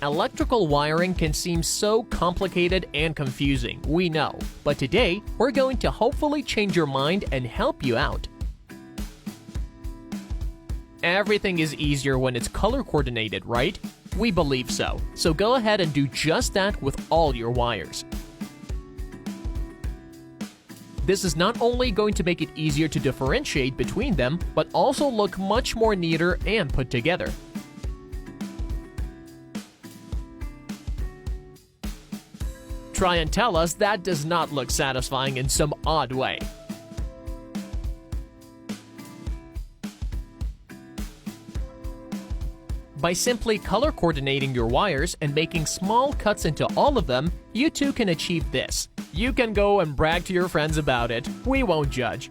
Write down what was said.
Electrical wiring can seem so complicated and confusing, we know, but today we're going to hopefully change your mind and help you out. Everything is easier when it's color coordinated, right? We believe so. So go ahead and do just that with all your wires. This is not only going to make it easier to differentiate between them, but also look much more neater and put together. Try and tell us that does not look satisfying in some odd way. By simply color coordinating your wires and making small cuts into all of them, you too can achieve this. You can go and brag to your friends about it. We won't judge.